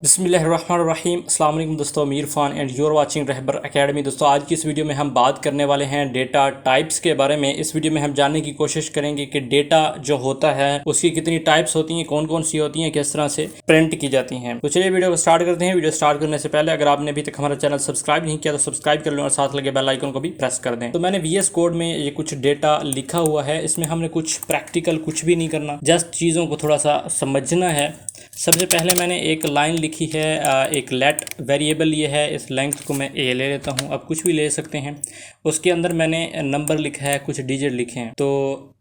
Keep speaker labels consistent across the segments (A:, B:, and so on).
A: बिस्मिल्लाहिर्रहमानिर्रहीम। अस्सलाम वालेकुम दोस्तों, मीर फ़ान and you're watching Rahbar academy. दोस्तों आज की इस वीडियो में हम बात करने वाले हैं डेटा टाइप्स के बारे में। इस वीडियो में हम जानने की कोशिश करेंगे कि डेटा जो होता है उसकी कितनी टाइप्स होती हैं, कौन कौन सी होती हैं, किस तरह से प्रिंट की जाती हैं। तो चलिए वीडियो को स्टार्ट करते हैं। वीडियो स्टार्ट करने से पहले अगर आपने अभी तक हमारा चैनल सब्सक्राइब नहीं किया तो सब्सक्राइब कर लो और साथ लगे बेल आइकन को भी प्रेस कर दें। तो मैंने VS कोड में ये कुछ डेटा लिखा हुआ है, इसमें हमने कुछ प्रैक्टिकल कुछ भी नहीं करना, जस्ट चीज़ों को थोड़ा सा समझना है। सबसे पहले मैंने एक लाइन लिखी है, एक लेट वेरिएबल लिए है, इस लेंथ को मैं ए ले लेता हूँ, आप कुछ भी ले सकते हैं। उसके अंदर मैंने नंबर लिखा है, कुछ डिजिट लिखे हैं। तो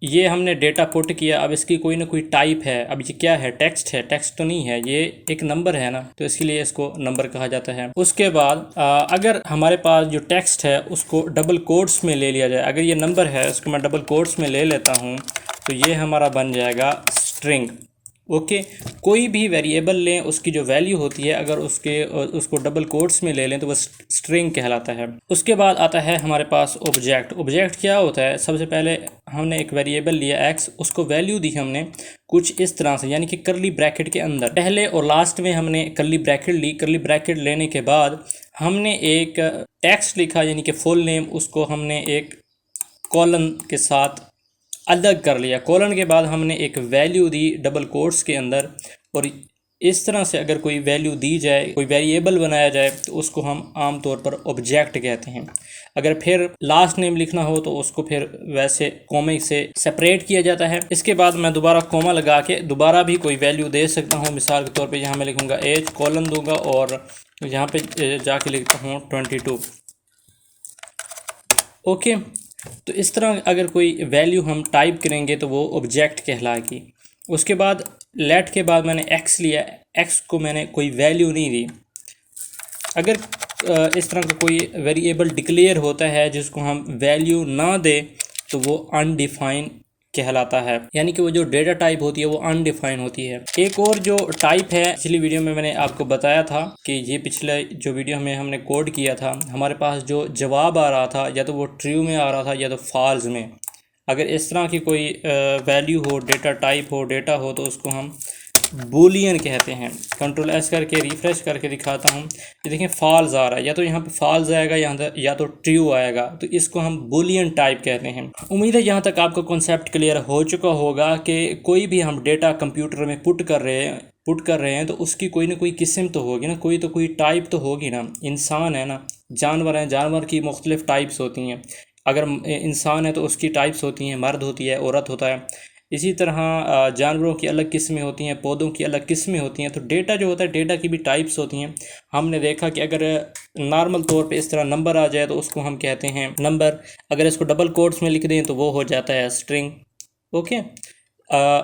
A: ये हमने डेटा पुट किया। अब इसकी कोई ना कोई टाइप है। अब ये क्या है? टेक्स्ट है? टेक्स्ट तो नहीं है, ये एक नंबर है ना, तो इसके लिए इसको नंबर कहा जाता है। उसके बाद अगर हमारे पास जो टेक्स्ट है उसको डबल कोट्स में ले लिया जाए, अगर ये नंबर है उसको मैं डबल कोट्स में ले लेता हूँ तो ये हमारा बन जाएगा स्ट्रिंग। ओके, कोई भी वेरिएबल लें, उसकी जो वैल्यू होती है अगर उसको डबल कोट्स में ले लें तो वह स्ट्रिंग कहलाता है। उसके बाद आता है हमारे पास ऑब्जेक्ट। ऑब्जेक्ट क्या होता है? सबसे पहले हमने एक वेरिएबल लिया x, उसको वैल्यू दी हमने कुछ इस तरह से, यानी कि करली ब्रैकेट के अंदर पहले और लास्ट में हमने करली ब्रैकेट ली। करली ब्रैकेट लेने के बाद हमने एक टेक्स्ट लिखा, यानी कि फुल नेम, उसको हमने एक कॉलन के साथ अलग कर लिया। कॉलन के बाद हमने एक वैल्यू दी डबल कोट्स के अंदर, और इस तरह से अगर कोई वैल्यू दी जाए, कोई वेरिएबल बनाया जाए तो उसको हम आम तौर पर ऑब्जेक्ट कहते हैं। अगर फिर लास्ट नेम लिखना हो तो उसको फिर वैसे कॉमे से सेपरेट किया जाता है। इसके बाद मैं दोबारा कॉमा लगा के दोबारा भी कोई वैल्यू दे सकता हूँ। मिसाल के तौर पे यहाँ मैं लिखूँगा एज, कॉलन दूंगा और यहाँ पे जाके लिखता हूँ 22। ओके, तो इस तरह अगर कोई वैल्यू हम टाइप करेंगे तो वो ऑब्जेक्ट कहलाएगी। उसके बाद लेट के बाद मैंने x लिया, x को मैंने कोई वैल्यू नहीं दी। अगर इस तरह का कोई वेरिएबल डिक्लेयर होता है जिसको हम वैल्यू ना दें तो वो अनडिफाइन कहलाता है, यानी कि वो जो डेटा टाइप होती है वो अनडिफाइन होती है। एक और जो टाइप है, पिछली वीडियो में मैंने आपको बताया था कि ये पिछले जो वीडियो में हमने कोड किया था, हमारे पास जो जवाब आ रहा था या तो वो ट्रू में आ रहा था या तो फॉल्स में। अगर इस तरह की कोई वैल्यू हो, डेटा टाइप हो, डेटा हो, तो उसको हम बूलियन कहते हैं। कंट्रोल एस करके रिफ्रेश करके दिखाता हूँ, ये देखें फॉल्स आ रहा है, या तो यहाँ पे फॉल्स आएगा या तो ट्रू आएगा, तो इसको हम बूलियन टाइप कहते हैं। उम्मीद है यहाँ तक आपको कॉन्सेप्ट क्लियर हो चुका होगा कि कोई भी हम डेटा कंप्यूटर में पुट कर रहे हैं तो उसकी कोई ना कोई किस्म तो होगी ना, कोई टाइप तो होगी ना। इंसान है ना, जानवर हैं, जानवर की मुख्तलिफ टाइप्स होती हैं। अगर इंसान है तो उसकी टाइप्स होती हैं, मर्द होती है, औरत होता है। इसी तरह जानवरों की अलग किस्में होती हैं, पौधों की अलग किस्में होती हैं। तो डेटा जो होता है, डेटा की भी टाइप्स होती हैं। हमने देखा कि अगर नॉर्मल तौर पे इस तरह नंबर आ जाए तो उसको हम कहते हैं नंबर। अगर इसको डबल कोट्स में लिख दें तो वो हो जाता है स्ट्रिंग। ओके,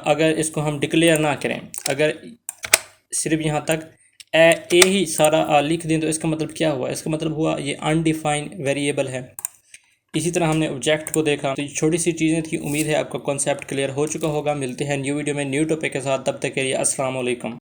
A: अगर इसको हम डिक्लेयर ना करें, अगर सिर्फ यहाँ तक ए ही सारा लिख दें तो इसका मतलब क्या हुआ? इसका मतलब हुआ ये अनडिफाइंड वेरिएबल है। इसी तरह हमने ऑब्जेक्ट को देखा। तो ये छोटी सी चीज़ें थी। उम्मीद है आपका कॉन्सेप्ट क्लियर हो चुका होगा। मिलते हैं न्यू वीडियो में न्यू टॉपिक के साथ, तब तक के लिए अस्सलाम वालेकुम।